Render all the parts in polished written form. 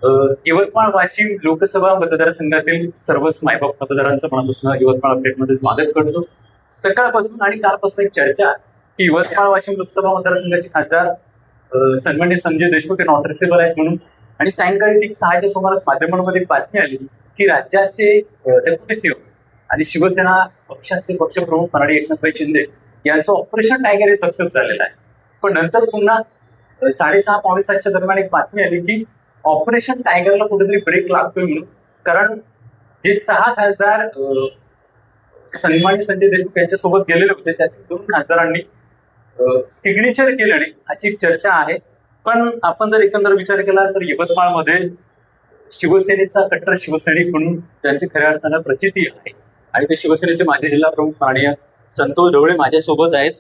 यवतमाळ वाशिम लोकसभा मतदारसंघातील सर्वच मायबाप मतदारांचं मनापासून यवतमाळ अपडेटमध्ये स्वागत करतो. सकाळपासून आणि कालपासून एक चर्चा की यवतमाळ वाशिम लोकसभा मतदारसंघाचे खासदार सन्माननीय संजय देशमुख हे नॉन ट्रेसेबल आहेत म्हणून, आणि सायंकाळी ठीक 6च्या सुमारास माध्यमांमध्ये एक बातमी आली की राज्याचे डेप्युटी सीएम आणि शिवसेना पक्षाचे पक्षप्रमुख मराठी एकनाथभाई शिंदे यांचं ऑपरेशन टायगर हे सक्सेस झालेलं आहे. पण नंतर पुन्हा 6:30 पावणे 7च्या दरम्यान एक बातमी आली की ऑपरेशन टायगरला कुठेतरी ब्रेक लागतोय म्हणून, कारण जे 6 खासदार सन्माननीय संजय देशमुख यांच्यासोबत गेलेले होते त्यातील 2 खासदारांनी सिग्नेचर केलं नाही अशी एक चर्चा आहे. पण आपण जर एकंदर विचार केला तर यवतमाळमध्ये शिवसेनेचा कट्टर शिवसैनिक म्हणून त्यांची खऱ्या अर्थानं प्रचिती आहे आणि ते शिवसेनेचे माजी जिल्हा प्रमुख माननीय संतोष ढवळे माझ्यासोबत आहेत.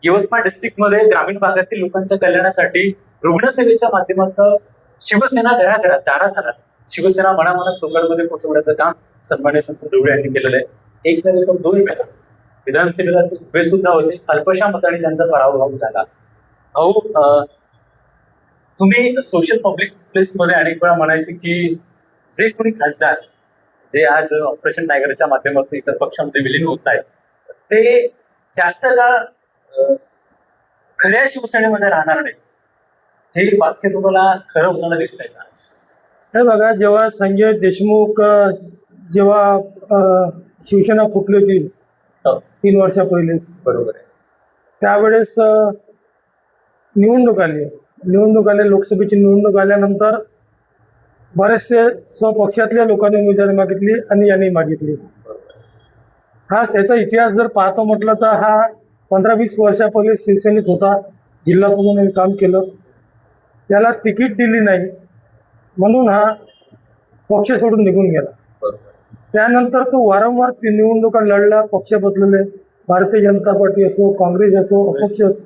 यवतमाळ डिस्ट्रिक्टमध्ये ग्रामीण भागातील लोकांच्या कल्याणासाठी रुग्णसेवेच्या माध्यमातून शिवसेना घराघरात दारादारात शिवसेना मनामनात लोकांमध्ये पोहोचवण्याचं काम सन्माननीय संतोष ढवळे यांनी केलेलं आहे. एक नव्हे तर 2 वेळा विधानसभेला ते उभे सुद्धा होते, अल्पशा मताने त्यांचा पराभव झाला. तुम्ही सोशल पब्लिक प्लेस मध्ये अनेक वेळा म्हणायचे की जे कोणी खासदार जे आज ऑपरेशन टायगरच्या माध्यमातून इतर पक्षामध्ये विलीन होत आहेत ते जास्त का खऱ्या शिवसेनेमध्ये राहणार नाही, हे वाक्य तुम्हाला खरं होताना दिसतंय का आज? हे बघा, जेव्हा संजय देशमुख जेव्हा शिवसेना फुटली होती 3 वर्षा पहिले, बरोबर आहे, त्यावेळेस निवडणूक आली, लोकसभेची निवडणूक आल्यानंतर बरेचसे स्वपक्षातल्या लोकांनी उमेदवारी मागितली आणि यांनी मागितली. हा त्याचा इतिहास जर पाहतो म्हटलं तर हा 15-20 वर्षा पहिले शिवसेनेत होता, जिल्हा प्रमुख काम केलं, त्याला तिकीट दिली नाही म्हणून हा पक्ष सोडून निघून गेला. त्यानंतर तो वारंवार निवडणुका लढला, पक्ष बदलले, भारतीय जनता पार्टी असो, काँग्रेस असो, अपक्ष असो,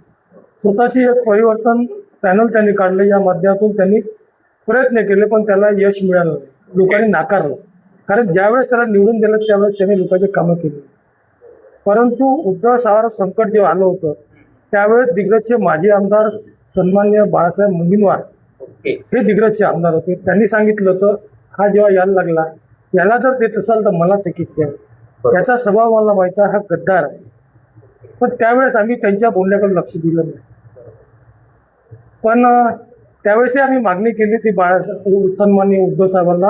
स्वतःची एक परिवर्तन पॅनल त्यांनी काढलं, या माध्यमातून त्यांनी प्रयत्न केले पण त्याला यश मिळालं नाही, लोकांनी नाकारलं. कारण ज्यावेळेस त्याला निवडून दिलं त्यावेळेस त्यांनी लोकांची कामं केली. परंतु उद्धव सावरा संकट जेव्हा आलं होतं त्यावेळेस दिग्रजचे माजी आमदार सन्माननीय बाळासाहेब मुनगंटीवार हे दिग्रजचे आमदार होते. त्यांनी सांगितलं होतं हा जेव्हा यायला लागला, याला जर देत असाल तर मला तिकीट द्या, त्याचा स्वभाव मला माहिती आहे, हा गद्दार आहे. पण त्यावेळेस आम्ही त्यांच्या बोलण्याकडे लक्ष दिलं नाही. पण त्यावेळेसही आम्ही मागणी केली ती सन्माननीय उद्धव साहेबांना,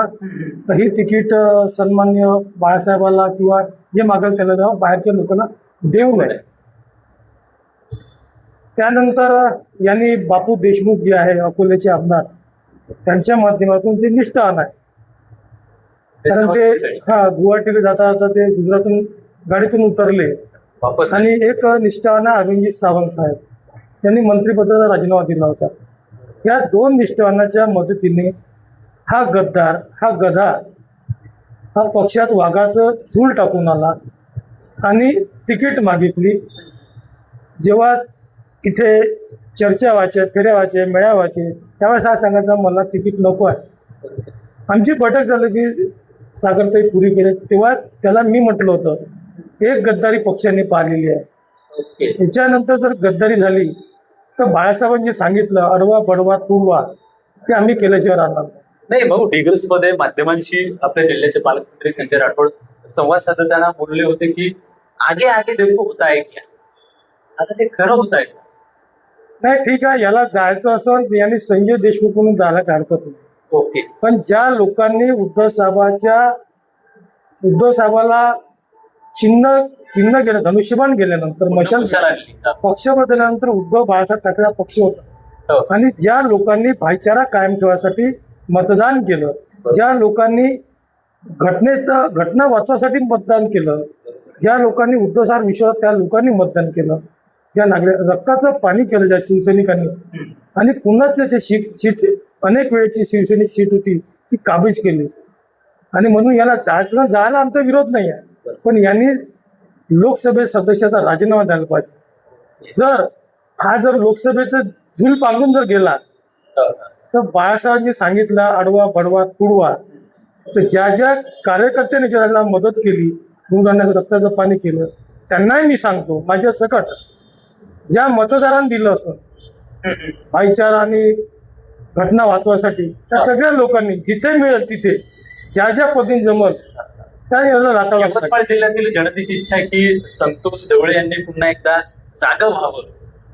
ही तिकीट सन्माननीय बाळासाहेबांना किंवा जे मागेल त्याला द्यावं, बाहेरच्या लोकांना देऊ नये. त्यानंतर यांनी बापू देशमुख जे आहे अकोल्याचे आमदार, त्यांच्या माध्यमातून ते निष्ठावान आहे. कारण ते गुवाहाटीला जाता जाता ते गुजरातून गाडीतून उतरले वापस आणि एक निष्ठावान अरविंदजी सावंत साहेब त्यांनी मंत्रिपदाचा राजीनामा दिला होता. या 2 निष्ठावानाच्या मदतीने हा गद्दार, हा गधा, हा पक्षात वाघाचं झूल टाकून आला आणि तिकीट मागितली. जेव्हा इथे चर्चा व्हायचे, फेऱ्या व्हायचे, मेळा व्हायचे, त्यावेळेस हा सांगायचा मला तिकीट नको आहे. आमची बैठक झाली की सागरताई पुरीकडे, तेव्हा त्याला मी म्हटलं होतं एक गद्दारी पक्षाने पाहिलेली आहे, याच्यानंतर जर गद्दारी झाली तर बाळासाहेबांनी सांगितलं अडवा बडवा तुडवा ते आम्ही केल्याशिवाय राहणार नाही. भाऊ, डिग्रज मध्ये माध्यमांशी आपल्या जिल्ह्याचे पालकमंत्री संजय राठोड संवाद साधताना बोलले होते की आगे आगे देखो होता है क्या, आता ते खरं होत आहे? नाही, ठीक आहे, याला जायचं असेल यांनी संजय देशमुख म्हणून जायला काही हरकत नाही. ओके. पण ज्या लोकांनी उद्धव साहेबाला चिन्ह गेलं, धनुष्यबाण गेल्यानंतर, मशाल पक्ष बदलल्यानंतर उद्धव बाळासाहेब ठाकरे हा पक्ष होता, आणि ज्या लोकांनी भाईचारा कायम ठेवण्यासाठी मतदान केलं, ज्या लोकांनी घटना वाचवासाठी मतदान केलं, ज्या लोकांनी उद्धव साहेब विश्वास त्या लोकांनी मतदान केलं, ज्या रक्ताचं पाणी केलं ज्या शिवसैनिकांनी, आणि पुन्हा त्याची सीट अनेक वेळेची शिवसैनिक सीट होती ती काबीज केली. आणि म्हणून याला जायला आमचा विरोध नाही आहे, पण यांनी लोकसभेत सदस्याचा राजीनामा द्यायला पाहिजे. जर लोकसभेचं झूल पांगून जर गेला तर बाळासाहेबांनी सांगितलं अडवा बडवा तुडवा, तर ज्या कार्यकर्त्यांनी ज्याला मदत केली, रक्ताचं पाणी केलं, त्यांनाही मी सांगतो माझ्या सकट ज्या मतदारांनी दिलं असं भाईचारा आणि घटना वाचवासाठी त्या सगळ्या लोकांनी जिथे मिळेल तिथे ज्या ज्या पद्धतीने जमल त्या याला राहता यवतमाळ जिल्ह्यातील जनतेची इच्छा आहे की संतोष ढवळे यांनी पुन्हा एकदा जागा व्हावं.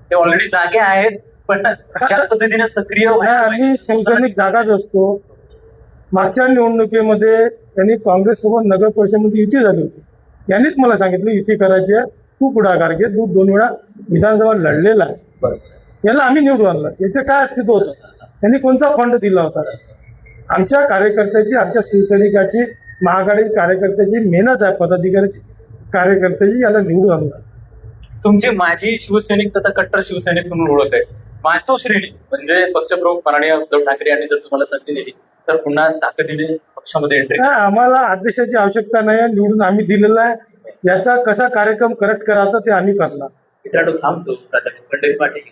ते ऑलरेडी जागे आहेत, पण ज्या पद्धतीने सक्रिय आम्ही शैक्षणिक जागाच असतो. मागच्या निवडणुकीमध्ये त्यांनी काँग्रेससोबत नगर परिषदेमध्ये युती झाली होती. यांनीच मला सांगितलं युती करायची आहे, तू पुढाकार घे, तू 2 वेळा विधानसभा लढलेला आहे, याला आम्ही निवडून आणलं. याचं काय अस्तित्व होतं? त्यांनी कोणता फंड दिला होता? आमच्या कार्यकर्त्याची, आमच्या शिवसैनिकाची, महाआघाडी कार्यकर्त्याची मेहनत आहे, पदाधिकाऱ्याची कार्यकर्त्याची, याला निवडून आणलं. तुमचे माजी शिवसैनिक तथा कट्टर शिवसैनिक म्हणून ओळख आहे. मातोश्रेणी म्हणजे पक्षप्रमुख माननीय उद्धव ठाकरे यांनी जर तुम्हाला संधी दिली तर पुन्हा ताकदीने पक्षामध्ये एंट्री. आम्हाला आदेशाची आवश्यकता नाही आहे, निवडून आम्ही दिलेला आहे. याचा कसा कार्यक्रम करेक्ट करायचा ते आम्ही करणार. मित्रांनो, थांबतो. प्राध्यापक पंडित पाटील.